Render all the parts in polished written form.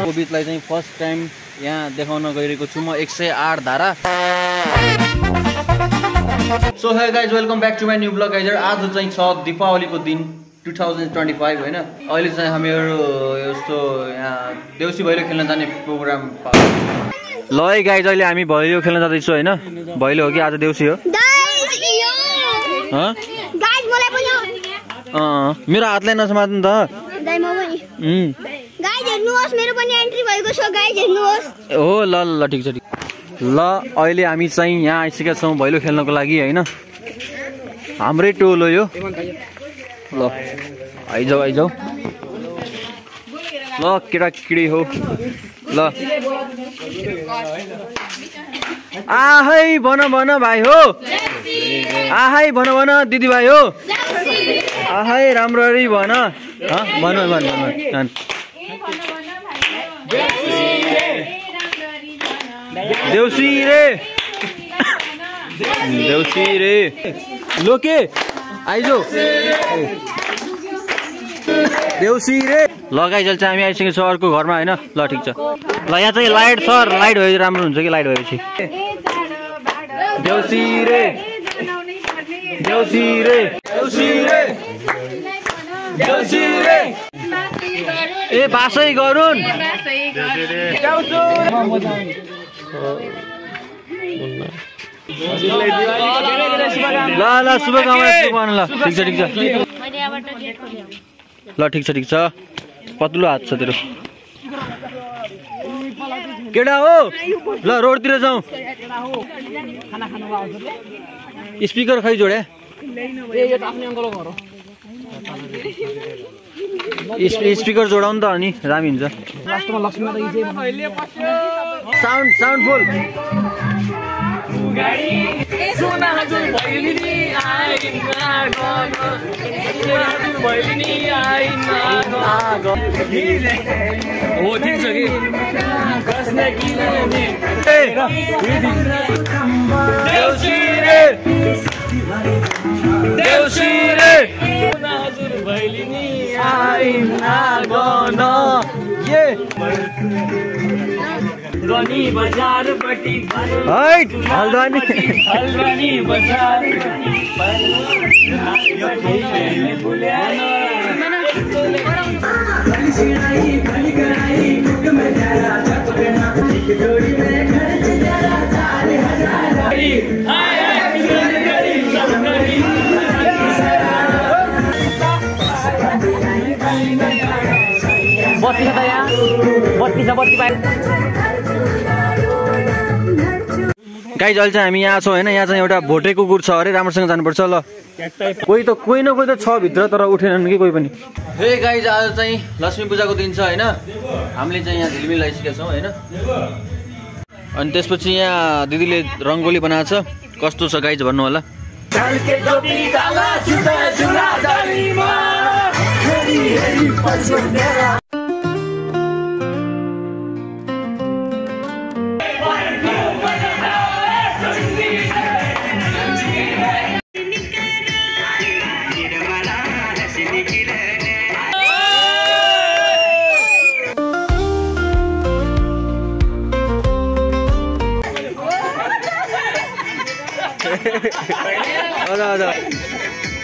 कोभिडलाई चाहिँ first time यहाँ देखाउन गइरहेको छु म 108 धारा। So hey guys welcome back to my new blog गाइजर। आज चाहिँ छ दीपावलीको दिन 2025 होइन। अहिले चाहिँ हामीहरू यस्तो यहाँ देउसी भैलो खेल्न जाने प्रोग्राम। ल है गाइज अहिले हामी भैलो खेल्न जाँदैछु होइन। भैलो हो कि आज देउसी हो? मेरो हातलाई नसमात्नु त। हो ल ल ठिक छ ठिक। ल अहिले हामी चाहिँ यहाँ आइसकेका छौँ भैलो खेल्नको लागि होइन। हाम्रै टोल हो यो। ल आइजाऊ आइजाऊ। ल केटाकेटी हो। ल आहै भन भन भाइ हो। आहै भन भन दिदी भाइ हो। आहै राम्ररी भन। भन भन भन। देउसी रे देउसी रे लोके आइजो देउसी रे। लगाइजल चाहिँ हामी आइसकेको छौँ अर्को घरमा होइन। ल ठिक छ। ल यहाँ चाहिँ लाइट छ। लाइट भए राम्रो हुन्छ कि लाइट भएपछि। देउसी रे देउसी रे देउसी रे देउसी रे। ए बासै गरुन्। ल ल शुभकामना। ल ठिक छ ठिक छ। ल ठिक छ ठिक छ। पतलो हात छ तेरो केटा हो। ल रोडतिर जाउँ। स्पिकर खै जोडे। स्पिकर जोडाउनु त अनि रामी हुन्छ। साउन्ड साउन्ड फुल। हो ठिक छ कि। देउसी रे देउसी रे हजुर भैलिनी आइना गन ये हल्द्वानी बजारपट्टि हल्द्वानी बत्ती छ त यहाँ। बत्ती छ बत्ती पाइ। गाइज अहिले चाहिँ हामी यहाँ छौँ होइन। यहाँ चाहिँ एउटा भोटे कुकुर छ अरे। राम्रोसँग जानुपर्छ। ल कोही न कोही त छ भित्र तर उठेनन् कि कोही पनि। हे गाइज आज चाहिँ लक्ष्मी पूजाको दिन छ होइन। हामीले चाहिँ यहाँ झिलमिल आइसकेका छौँ होइन। अनि त्यसपछि यहाँ दिदीले रङ्गोली बनाएको छ। कस्तो छ गाइज भन्नु होला।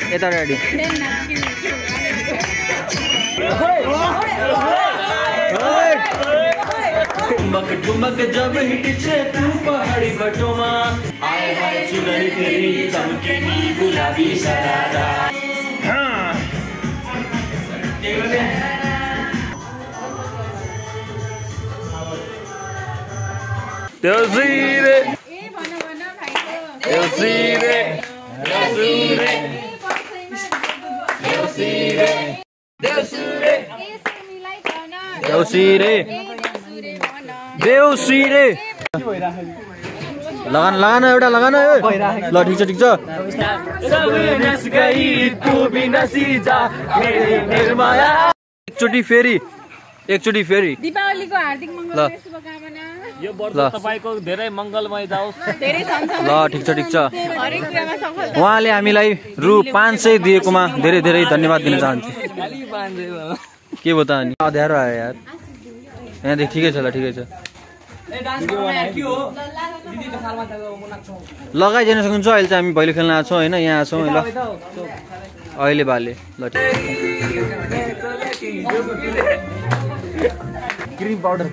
यता रेडी। ठुमक ठुमक जब हिटछे तू पहाडी बाटोमा आए हाय चुनरी तेरी चमकेनी गुलाबी सरारा। देउसी रे देउसी रे देउसी रे देउसी रे देउसी रे देउसी रे देउसी रे। लगान लगान एउटा लगान। ल ठिक छ ठिक छ। एकचोटि फेरि दीपावलीको हार्दिक मङ्गलमय शुभकामना। यो वर्ष तपाईको धेरै मङ्गलमय जाओस्। ल ठिक छ उहाँले हामीलाई रु 500 दिएकोमा धेरै धेरै धन्यवाद दिन चाहन्छु। के भयो त अनि अध्यारो आयो यार यहाँदेखि ठिकै छ ल ठिकै छ लगाइदिन सक्नुहुन्छ। अहिले चाहिँ हामी भैलो खेल्न आएको छौँ होइन यहाँ छौँ ल अहिले बाले ल क्रिम पाउडर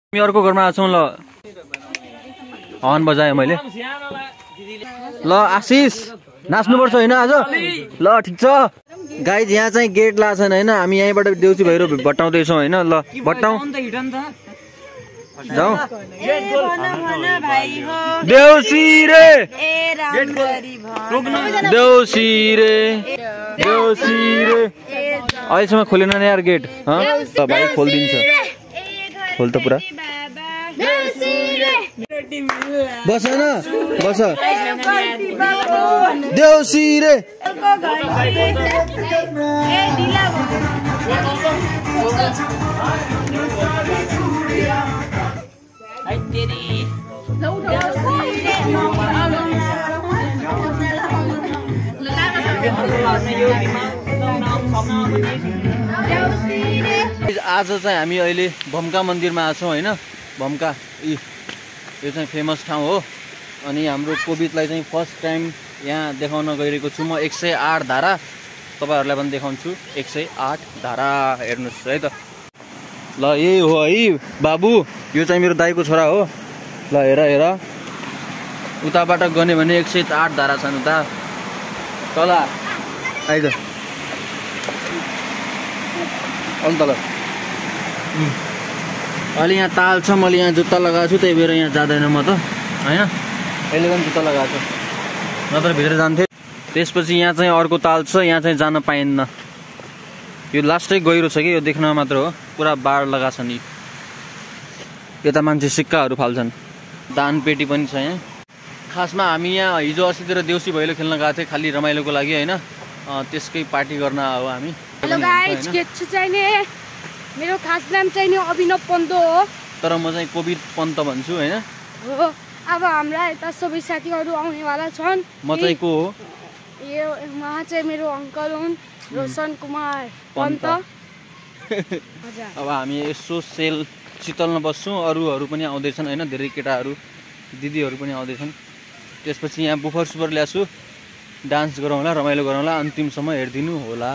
हामी अर्को घरमा आएको छौँ ल हर्न बजाएँ मैले ल आशिष नाच्नुपर्छ होइन आज ल ठिक छ गाइज यहाँ चाहिँ गेट लाग्छ होइन हामी यहीँबाट देउसी भैरो भट्टाउँदैछौँ होइन ल भट्टाउँ जाऊ देउसी रे अहिलेसम्म खोलेन नि यार गेट भाइ खोलिदिन्छ खोल त पुरा बस होइन बस देउसी रे आज चाहिँ हामी अहिले भम्का मन्दिरमा आएको छौँ होइन भम्का यो चाहिँ फेमस ठाउँ हो अनि हाम्रो कोभिडलाई चाहिँ फर्स्ट टाइम यहाँ देखाउन गइरहेको छु म 108 धारा तपाईँहरूलाई पनि देखाउँछु 108 धारा हेर्नुहोस् है त ल यही हो है बाबु यो चाहिँ मेरो दाइको छोरा हो ल हेर हेर उताबाट गने भने 108 धारा छन् उता तल आइज तल अहिले यहाँ ताल छ मैले यहाँ जुत्ता लगाएको छु त्यही भएर यहाँ जाँदैन म त होइन अहिले पनि जुत्ता लगाएको छु नत्र भित्र जान्थेँ त्यसपछि यहाँ चाहिँ अर्को ताल छ यहाँ चाहिँ जान पाइन्न यो लास्टै गहिरो छ कि यो देख्न मात्र हो पुरा बार लगाएको छ नि यता मान्छे सिक्काहरू फाल्छन् दान पेटी पनि छ यहाँ खासमा हामी यहाँ हिजो अस्तितिर देउसी भैलो खेल्न गएको थियौँ खालि रमाइलोको लागि होइन त्यसकै पार्टी गर्न हो हामी मेरो खास नाम चाहिँ अभिनव पन्त हो तर म चाहिँ कोभिड पन्त भन्छु होइन अब हाम्रा यता सबै साथीहरू आउनेवाला छन् म चाहिँ को हो यो उहाँ चाहिँ मेरो अङ्कल हुन् रोशन कुमार पन्त अब हामी यसो सेल शीतलमा बस्छौँ अरूहरू पनि आउँदैछन् होइन धेरै केटाहरू दिदीहरू पनि आउँदैछन् त्यसपछि यहाँ बुफर सुफर ल्याछु डान्स गरौँला रमाइलो गरौँला अन्तिमसम्म हेरिदिनु होला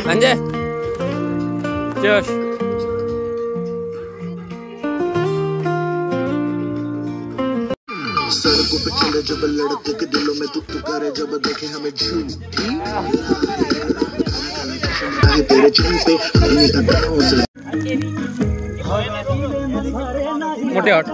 Anjay. Cheers. सड़कों पे चले जब लड़कों के दिलों में दुख करे जब देखे हमें झूठी तेरे चेहरे पे अपनी अदाओं से मोटे हट